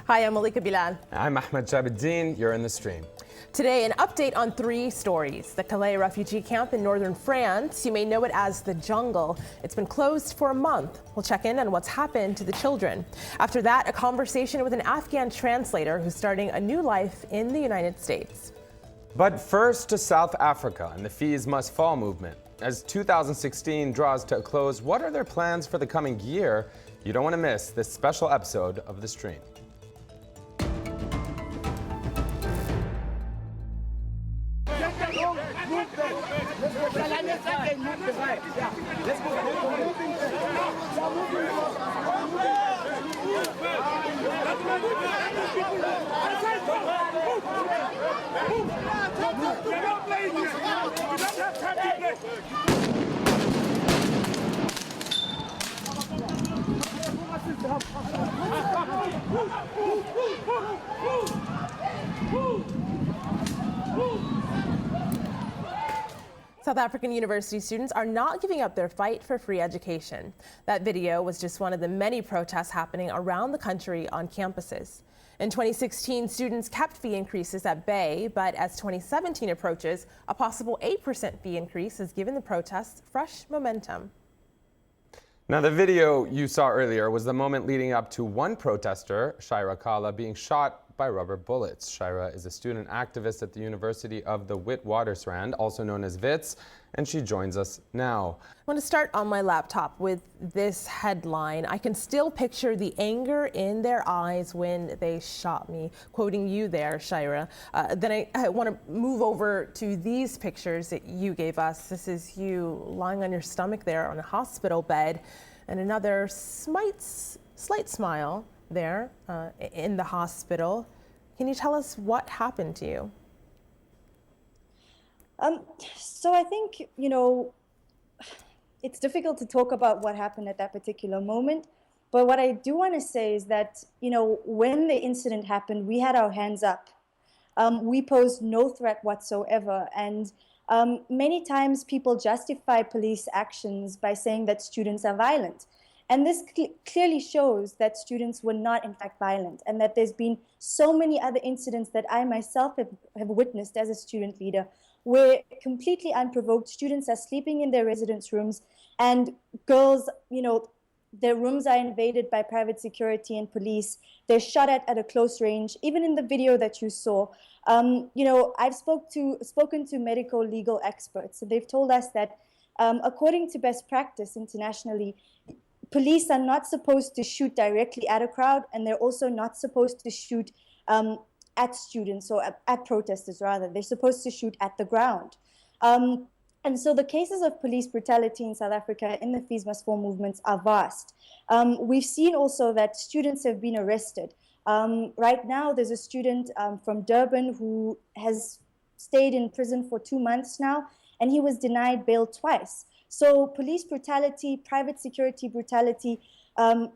Hi, I'm Malika Bilal. I'm Ahmed Jabeddin. You're in the stream. Today, an update on 3 stories. The Calais refugee camp in northern France, you may know it as the jungle. It's been closed for a month. We'll check in on what's happened to the children. After that, a conversation with an Afghan translator who's starting a new life in the United States. But first to South Africa and the Fees Must Fall movement. As 2016 draws to a close, what are their plans for the coming year? You don't want to miss this special episode of The Stream. South African university students are not giving up their fight for free education. That video was just one of the many protests happening around the country on campuses. In 2016, students kept fee increases at bay, but as 2017 approaches, a possible 8% fee increase has given the protests fresh momentum. Now, the video you saw earlier was the moment leading up to one protester, Shaira Kala, being shot by rubber bullets. Shaira is a student activist at the University of the Witwatersrand, also known as WITS, and she joins us now. I want to start on my laptop with this headline. I can still picture the anger in their eyes when they shot me. Quoting you there, Shaira. Then I want to move over to these pictures that you gave us. This is you lying on your stomach there on a hospital bed, and another slight smile there in the hospital. Can you tell us what happened to you? So I think, it's difficult to talk about what happened at that particular moment. But what I do want to say is that, when the incident happened, we had our hands up. We posed no threat whatsoever. And many times people justify police actions by saying that students are violent. And this clearly shows that students were not, in fact, violent, and that there's been so many other incidents that I myself have witnessed as a student leader, where completely unprovoked students are sleeping in their residence rooms, and girls, their rooms are invaded by private security and police. They're shot at a close range. Even in the video that you saw, I've spoken to medical legal experts, and they've told us that according to best practice internationally, police are not supposed to shoot directly at a crowd, and they're also not supposed to shoot at students or at protesters, rather. They're supposed to shoot at the ground. And so the cases of police brutality in South Africa in the Fees Must Fall movements are vast. We've seen also that students have been arrested. Right now, there's a student from Durban who has stayed in prison for 2 months now, and he was denied bail twice. So police brutality, private security brutality,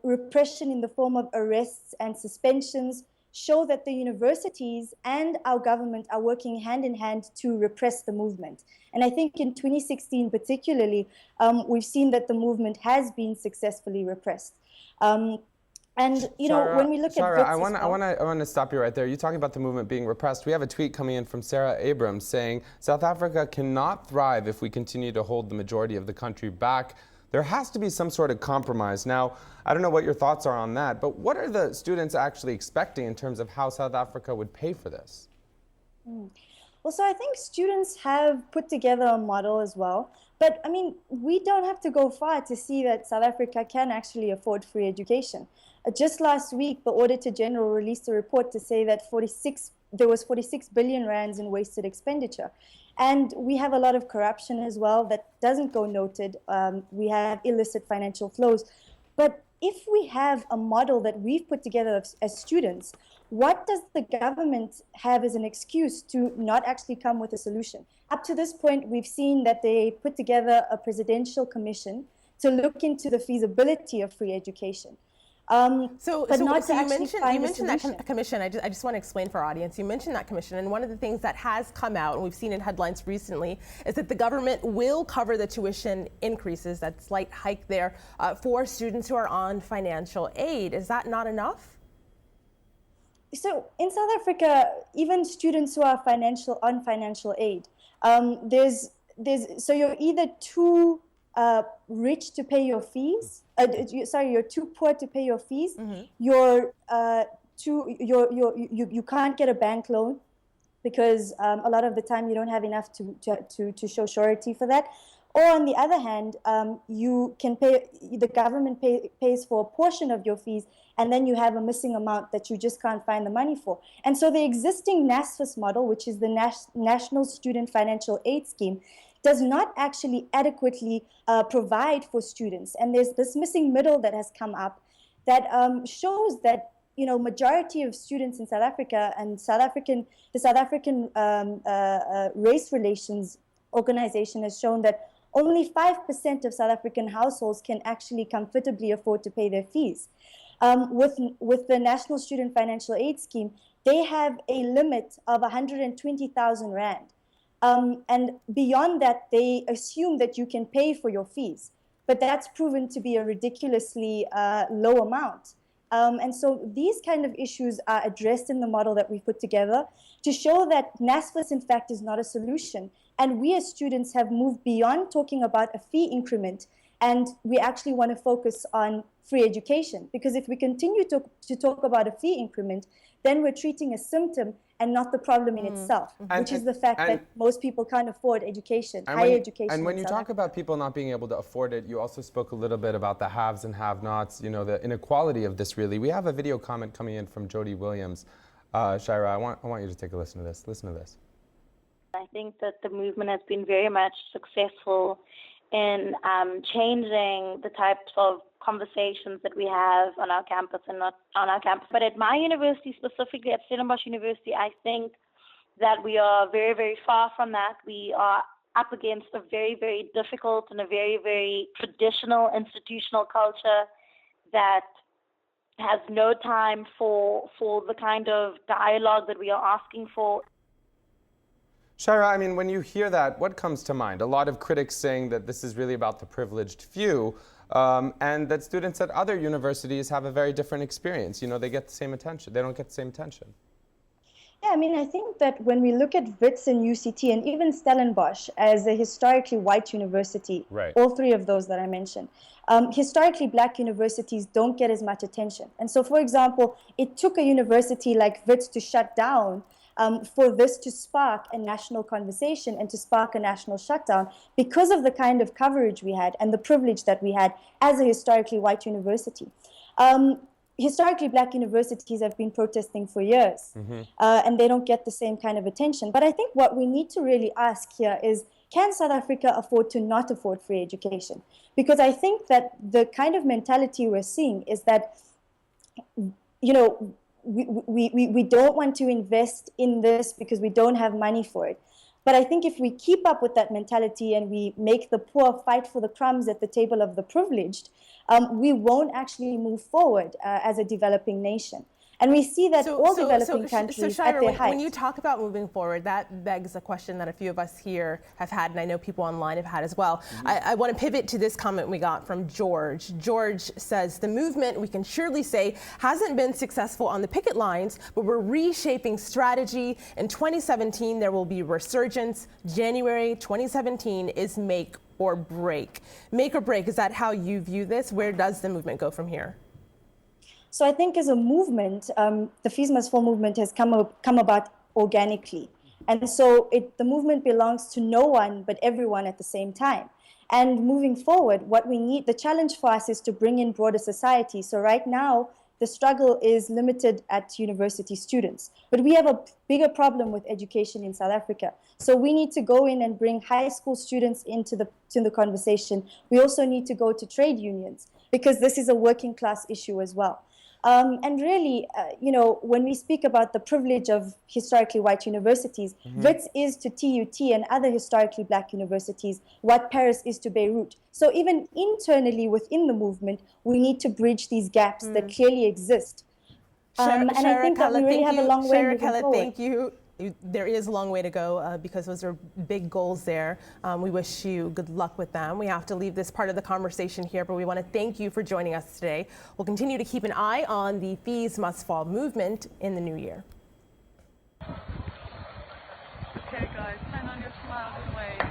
repression in the form of arrests and suspensions show that the universities and our government are working hand in hand to repress the movement. And I think in 2016 particularly, we've seen that the movement has been successfully repressed. And Shaira, when we look Shaira, at I want to stop you right there. You're talking about the movement being repressed. We have a tweet coming in from Sarah Abrams saying South Africa cannot thrive if we continue to hold the majority of the country back. There has to be some sort of compromise. Now, I don't know what your thoughts are on that, but what are the students actually expecting in terms of how South Africa would pay for this? Well, so I think students have put together a model as well. But I mean, we don't have to go far to see that South Africa can actually afford free education. Just last week, the Auditor General released a report to say that there was 46 billion rands in wasted expenditure. And we have a lot of corruption as well that doesn't go noted. We have illicit financial flows. But if we have a model that we've put together as students, what does the government have as an excuse to not actually come with a solution? Up to this point, we've seen that they put together a presidential commission to look into the feasibility of free education. You mentioned that commission. I just want to explain for our audience. You mentioned that commission, and one of the things that has come out, and we've seen in headlines recently, is that the government will cover the tuition increases, that slight hike there, for students who are on financial aid. Is that not enough? So in South Africa, even students who are on financial aid, so you're either too rich to pay your fees. You're too poor to pay your fees. You're you can't get a bank loan because a lot of the time you don't have enough to show surety for that. Or on the other hand, you can pay, the government pays for a portion of your fees, and then you have a missing amount that you just can't find the money for. And so the existing NSFAS model, which is the National Student Financial Aid Scheme, does not actually adequately provide for students. And there's this missing middle that has come up that shows that majority of students in South Africa and the South African Race Relations Organization has shown that only 5% of South African households can actually comfortably afford to pay their fees. With the National Student Financial Aid Scheme, they have a limit of 120,000 Rand. And beyond that, they assume that you can pay for your fees. But that's proven to be a ridiculously low amount. And so these kind of issues are addressed in the model that we put together to show that NSFAS, in fact, is not a solution. And we as students have moved beyond talking about a fee increment, and we actually want to focus on free education. Because if we continue to talk about a fee increment, then we're treating a symptom and not the problem in itself, which is the fact that most people can't afford education, higher education. And when you talk about people not being able to afford it, you also spoke a little bit about the haves and have-nots, the inequality of this, really. We have a video comment coming in from Jody Williams. Shira, I want you to take a listen to this. Listen to this. I think that the movement has been very much successful in changing the types of conversations that we have on our campus and not on our campus. But at my university, specifically at Stellenbosch University, I think that we are very, very far from that. We are up against a very, very difficult and a very, very traditional institutional culture that has no time for the kind of dialogue that we are asking for. Shira, I mean, when you hear that, what comes to mind? A lot of critics saying that this is really about the privileged few, and that students at other universities have a very different experience. They get the same attention. They don't get the same attention. Yeah, I mean, I think that when we look at WITS and UCT and even Stellenbosch as a historically white university, right, all three of those that I mentioned, historically black universities don't get as much attention. And so, for example, it took a university like WITS to shut down for this to spark a national conversation and to spark a national shutdown because of the kind of coverage we had and the privilege that we had as a historically white university. Historically black universities have been protesting for years, and they don't get the same kind of attention. But I think what we need to really ask here is, can South Africa afford to not afford free education? Because I think that the kind of mentality we're seeing is that, we don't want to invest in this because we don't have money for it. But I think if we keep up with that mentality and we make the poor fight for the crumbs at the table of the privileged, we won't actually move forward as a developing nation. And we see that all developing countries Shira, at their height. When you talk about moving forward, that begs a question that a few of us here have had, and I know people online have had as well. I want to pivot to this comment we got from George. George says, the movement, we can surely say, hasn't been successful on the picket lines, but we're reshaping strategy. In 2017, there will be resurgence. January 2017 is make or break. Make or break, is that how you view this? Where does the movement go from here? So I think as a movement, the Fees Must Fall movement has come about organically. And so the movement belongs to no one but everyone at the same time. And moving forward, what we need, the challenge for us is to bring in broader society. So right now, the struggle is limited at university students. But we have a bigger problem with education in South Africa. So we need to go in and bring high school students into the conversation. We also need to go to trade unions because this is a working class issue as well. And really, when we speak about the privilege of historically white universities, WITS is to TUT and other historically black universities what Paris is to Beirut. So even internally within the movement, we need to bridge these gaps that clearly exist. And I think that we really have a long way moving forward. Thank you there is a long way to go because those are big goals there. We wish you good luck with them. We have to leave this part of the conversation here, but we want to thank you for joining us today. We'll continue to keep an eye on the Fees Must Fall movement in the new year. Okay, guys, turn on your smiles and wave.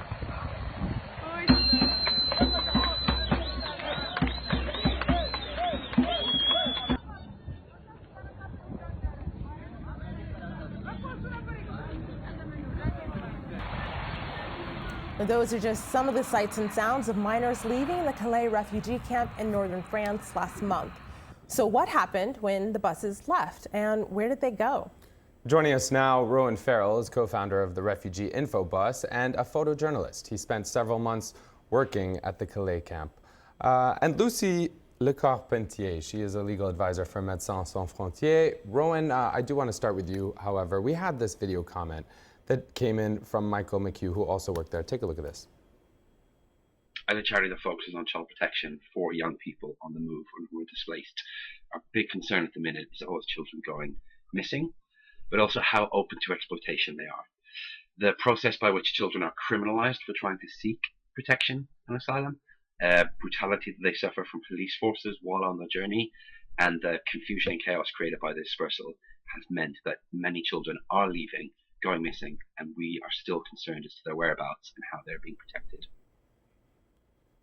Those are just some of the sights and sounds of minors leaving the Calais refugee camp in northern France last month. So what happened when the buses left, and where did they go? Joining us now, Rowan Farrell is co-founder of the Refugee Info Bus and a photojournalist. He spent several months working at the Calais camp. And Lucy Le Carpentier, she is a legal advisor for Médecins Sans Frontières. Rowan, I do want to start with you, however. We had this video comment that came in from Michael McHugh, who also worked there. Take a look at this. As a charity that focuses on child protection for young people on the move or who are displaced, our big concern at the minute is always children going missing, but also how open to exploitation they are. The process by which children are criminalized for trying to seek protection and asylum, brutality that they suffer from police forces while on the journey, and the confusion and chaos created by the dispersal has meant that many children are leaving, going missing, and we are still concerned as to their whereabouts and how they're being protected.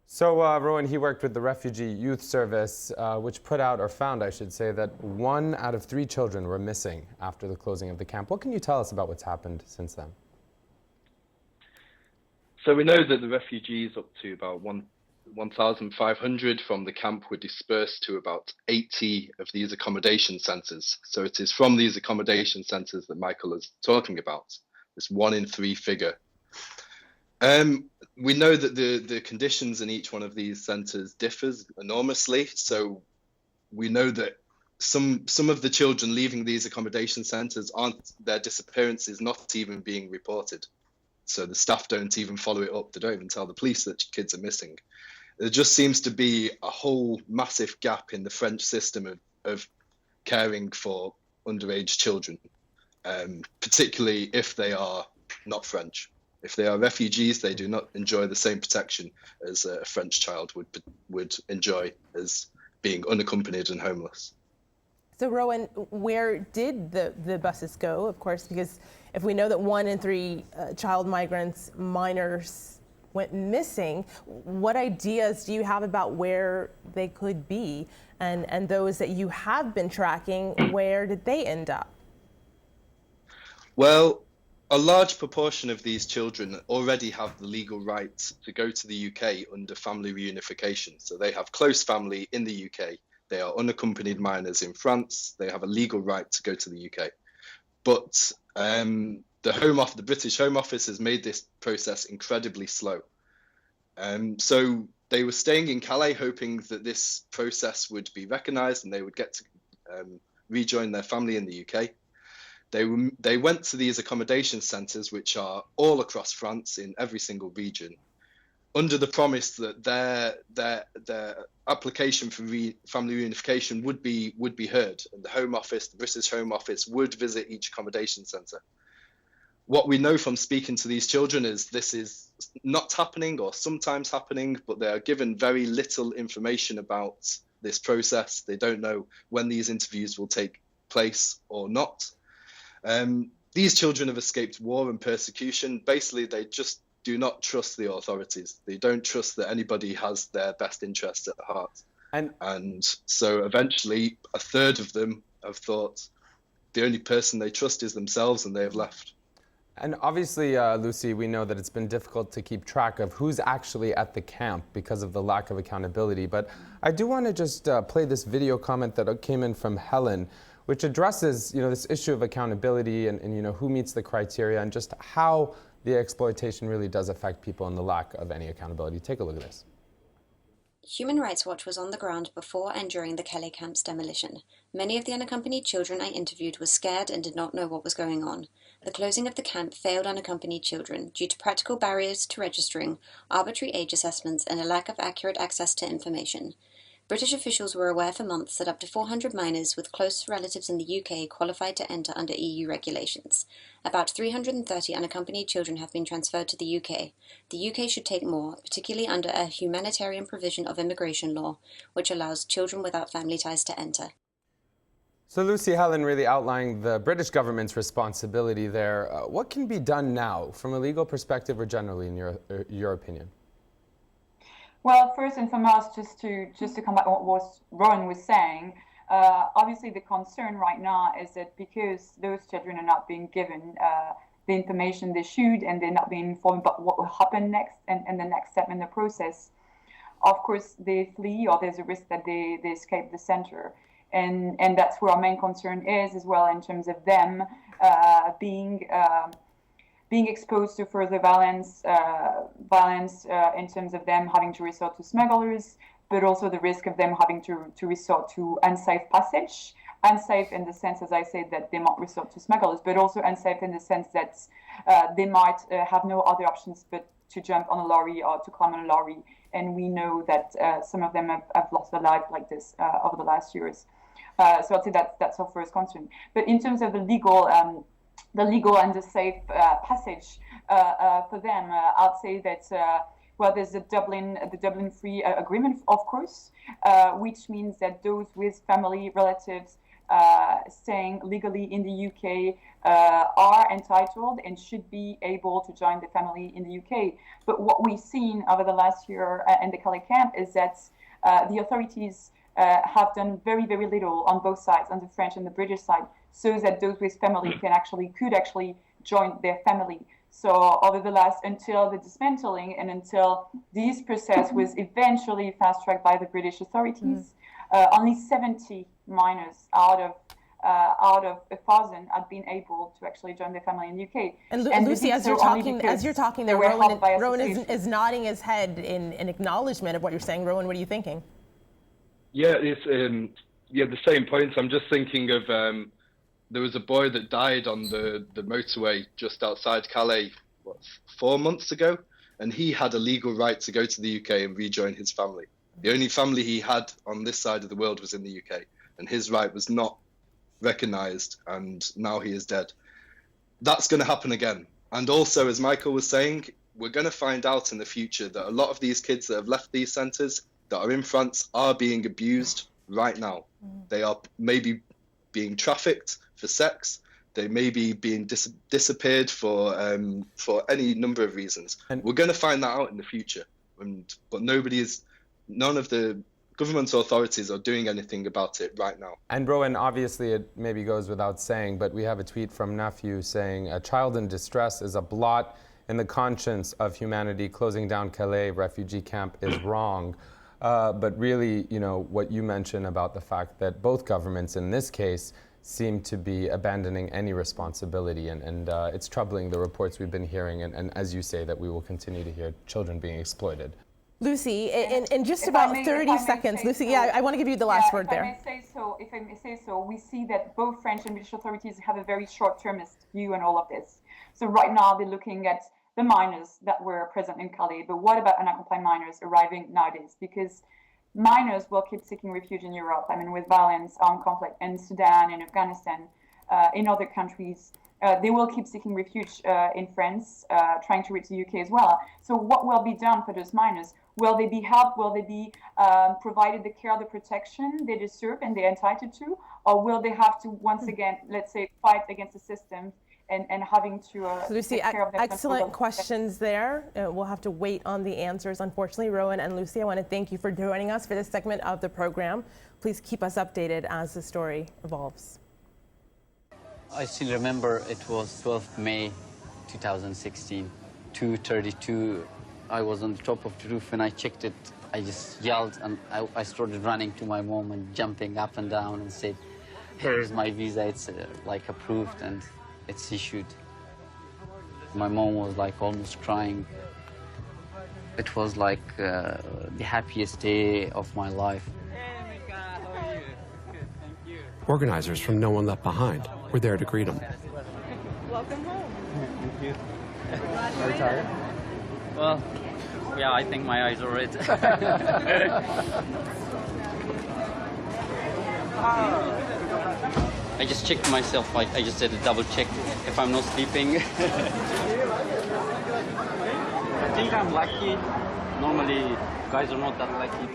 So Rowan, he worked with the Refugee Youth Service, which put out, or found, I should say, that 1 out of 3 children were missing after the closing of the camp. What can you tell us about what's happened since then? So we know that the refugees, up to about 1,500 from the camp, were dispersed to about 80 of these accommodation centres. So it is from these accommodation centres that Michael is talking about, this 1 in 3 figure. We know that the conditions in each one of these centres differs enormously. So we know that some of the children leaving these accommodation centres their disappearance is not even being reported. So the staff don't even follow it up. They don't even tell the police that kids are missing. There just seems to be a whole massive gap in the French system of caring for underage children, particularly if they are not French. If they are refugees, they do not enjoy the same protection as a French child would enjoy as being unaccompanied and homeless. So Rowan, where did the buses go? Of course, because if we know that 1 in 3 child migrants, minors, went missing, what ideas do you have about where they could be? And those that you have been tracking, where did they end up? Well, a large proportion of these children already have the legal right to go to the UK under family reunification. So they have close family in the UK. They are unaccompanied minors in France. They have a legal right to go to the UK. But the British Home Office has made this process incredibly slow. So they were staying in Calais hoping that this process would be recognised and they would get to rejoin their family in the UK. They went to these accommodation centres, which are all across France in every single region, under the promise that their application for family reunification would be heard, and the British Home Office would visit each accommodation centre. What we know from speaking to these children is this is not happening or sometimes happening, but they are given very little information about this process. They don't know when these interviews will take place or not. These children have escaped war and persecution. Basically, they just do not trust the authorities. They don't trust that anybody has their best interests at heart. And so eventually, a third of them have thought the only person they trust is themselves, and they have left. And obviously, Lucy, we know that it's been difficult to keep track of who's actually at the camp because of the lack of accountability. But I do want to just play this video comment that came in from Helen, which addresses, this issue of accountability and who meets the criteria and just how the exploitation really does affect people and the lack of any accountability. Take a look at this. Human Rights Watch was on the ground before and during the Calais camp's demolition. Many of the unaccompanied children I interviewed were scared and did not know what was going on. The closing of the camp failed unaccompanied children due to practical barriers to registering, arbitrary age assessments, and a lack of accurate access to information. British officials were aware for months that up to 400 minors with close relatives in the UK qualified to enter under EU regulations. About 330 unaccompanied children have been transferred to the UK. The UK should take more, particularly under a humanitarian provision of immigration law, which allows children without family ties to enter. So Lucy Helen really outlined the British government's responsibility there. What can be done now from a legal perspective or generally in your opinion? Well, first and foremost, just to come back to what Rowan was saying, obviously the concern right now is that because those children are not being given the information they should, and they're not being informed about what will happen next and the next step in the process, of course they flee, or there's a risk that they escape the center. And that's where our main concern is as well, in terms of them being exposed to further violence in terms of them having to resort to smugglers, but also the risk of them having to resort to unsafe passage. Unsafe in the sense, as I said, that they might resort to smugglers, but also unsafe in the sense that they might have no other options but to jump on a lorry or to climb on a lorry. And we know that some of them have lost their life like this over the last years. So I'd say that's our first concern. But in terms of the legal and the safe passage for them, I'd say that well, there's the Dublin Free Agreement, of course, which means that those with family relatives staying legally in the UK are entitled and should be able to join the family in the UK. But what we've seen over the last year in the Calais camp is that the authorities have done very, very little on both sides, on the French and the British side, so that those with family could actually join their family. So over the last, until the dismantling and until this process was eventually fast-tracked by the British authorities, only 70 minors out of 1,000 had been able to actually join their family in the UK. And Lucy, as you're talking there, Rowan is nodding his head in acknowledgement of what you're saying. Rowan, what are you thinking? Yeah, it's the same points. I'm just thinking of there was a boy that died on the motorway just outside Calais, 4 months ago, and he had a legal right to go to the UK and rejoin his family. The only family he had on this side of the world was in the UK, and his right was not recognised, and now he is dead. That's going to happen again. And also, as Michael was saying, we're going to find out in the future that a lot of these kids that have left these centres that are in France are being abused right now. They are maybe being trafficked for sex. They may be being disappeared for any number of reasons. And we're going to find that out in the future. But none of the government authorities are doing anything about it right now. And Rowan, obviously it maybe goes without saying, but we have a tweet from Nephew saying, "A child in distress is a blot in the conscience of humanity. Closing down Calais refugee camp is wrong." But really, what you mentioned about the fact that both governments in this case seem to be abandoning any responsibility, and it's troubling, the reports we've been hearing, and as you say, that we will continue to hear children being exploited. Lucy, in just about 30 seconds, Lucy, I want to give you the last word there. If I may say so, we see that both French and British authorities have a very short-termist view on all of this. So right now they're looking at the minors that were present in Calais, but what about unaccompanied minors arriving nowadays? Because minors will keep seeking refuge in Europe. I mean, with violence, armed conflict in Sudan, in Afghanistan, in other countries, they will keep seeking refuge in France, trying to reach the UK as well. So what will be done for those minors? Will they be helped? Will they be provided the care, the protection they deserve and they're entitled to? Or will they have to, once again, let's say, fight against the system and having to Lucy, take care of them? excellent questions there. We'll have to wait on the answers. Unfortunately, Rowan and Lucy, I want to thank you for joining us for this segment of the program. Please keep us updated as the story evolves. I still remember it was 12th May 2016, 2:32. I was on the top of the roof and I checked it. I just yelled and I started running to my mom and jumping up and down and said, "Here's my visa, it's like approved and it's issued." My mom was like almost crying. It was like the happiest day of my life. Organizers from No One Left Behind were there to greet him. Welcome home. Thank you. Are you tired? Well, yeah, I think my eyes are red. I just checked myself, like I just did a double check if I'm not sleeping. I think I'm lucky. Normally, guys are not that lucky.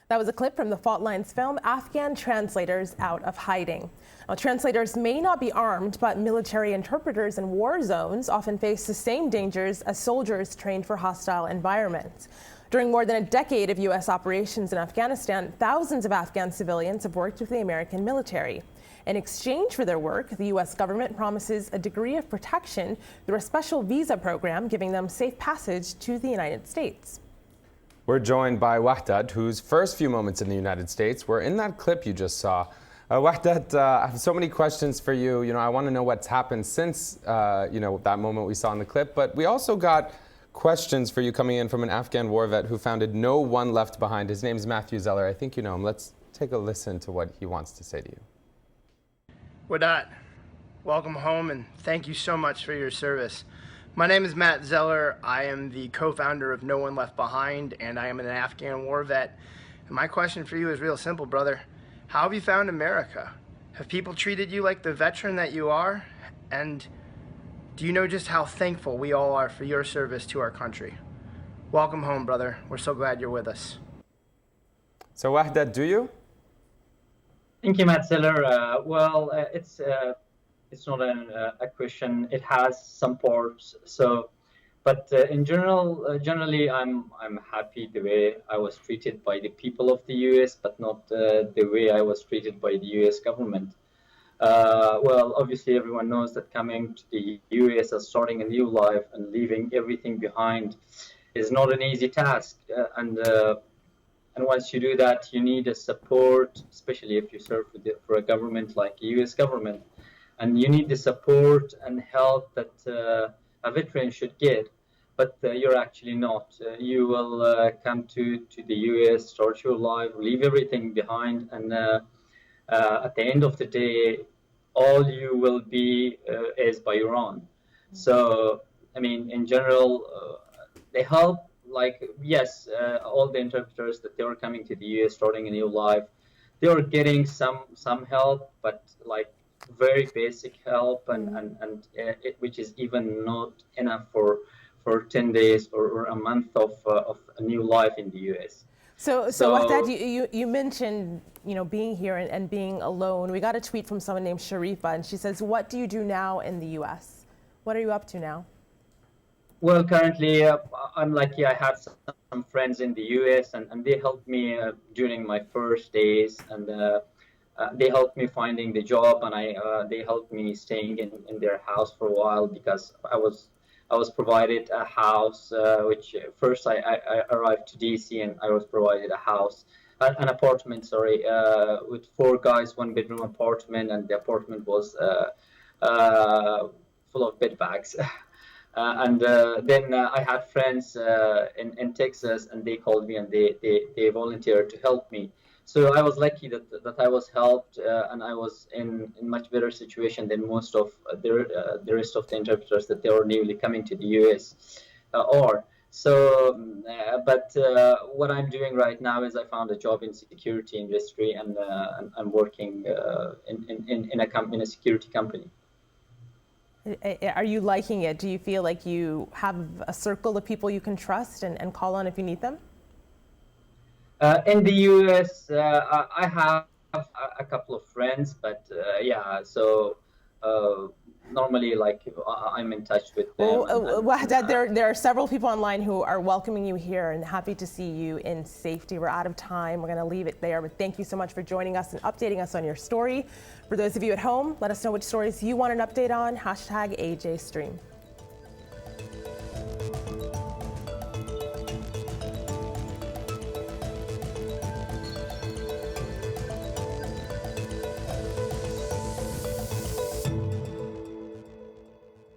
That was a clip from the Fault Lines film, Afghan Translators Out of Hiding. Now, translators may not be armed, but military interpreters in war zones often face the same dangers as soldiers trained for hostile environments. During more than a decade of U.S. operations in Afghanistan, thousands of Afghan civilians have worked with the American military. In exchange for their work, the U.S. government promises a degree of protection through a special visa program, giving them safe passage to the United States. We're joined by Wahdat, whose first few moments in the United States were in that clip you just saw. Wahdat, I have so many questions for you. I want to know what's happened since, that moment we saw in the clip. But we also got questions for you coming in from an Afghan war vet who founded No One Left Behind. His name's Matthew Zeller. I think you know him. Let's take a listen to what he wants to say to you. Wahdat, welcome home and thank you so much for your service. My name is Matt Zeller. I am the co-founder of No One Left Behind, and I am an Afghan war vet. And my question for you is real simple, brother. How have you found America? Have people treated you like the veteran that you are? And do you know just how thankful we all are for your service to our country? Welcome home, brother. We're so glad you're with us. So, Wahdat, do you? Thank you, Matt Zeller. It's not a question. It has some parts. But in generally, I'm happy the way I was treated by the people of the U.S., but not the way I was treated by the U.S. government. Obviously, everyone knows that coming to the U.S. and starting a new life and leaving everything behind is not an easy task. And once you do that, you need a support, especially if you serve for a government like the U.S. government. And you need the support and help that a veteran should get, but you're actually not. You will come to the US, start your life, leave everything behind, and at the end of the day, all you will be is by your own. So, I mean, in general, they help, yes, all the interpreters that they were coming to the US, starting a new life, they were getting some help, but very basic help, which is even not enough for 10 days or a month of a new life in the U.S. So Wahdat, you mentioned being here and being alone. We got a tweet from someone named Sharifa, and she says, "What do you do now in the U.S.? What are you up to now?" Well, currently I'm lucky. I have some friends in the U.S. and they helped me during my first days, and they helped me finding the job, and they helped me staying in their house for a while, because I was provided a house, which first I arrived to DC and I was provided an apartment, with 4 guys, 1-bedroom apartment, and the apartment was full of bed bags. Then I had friends in Texas, and they called me and they volunteered to help me. So I was lucky that I was helped, and I was in much better situation than most of the rest of the interpreters that they were newly coming to the U.S. are. So, but what I'm doing right now is I found a job in security industry, and I'm working in a security company. Are you liking it? Do you feel like you have a circle of people you can trust and call on if you need them? In the U.S., I have a couple of friends, but normally I'm in touch with them. Wahdat, there are several people online who are welcoming you here and happy to see you in safety. We're out of time. We're going to leave it there, but thank you so much for joining us and updating us on your story. For those of you at home, let us know which stories you want an update on. #AJStream.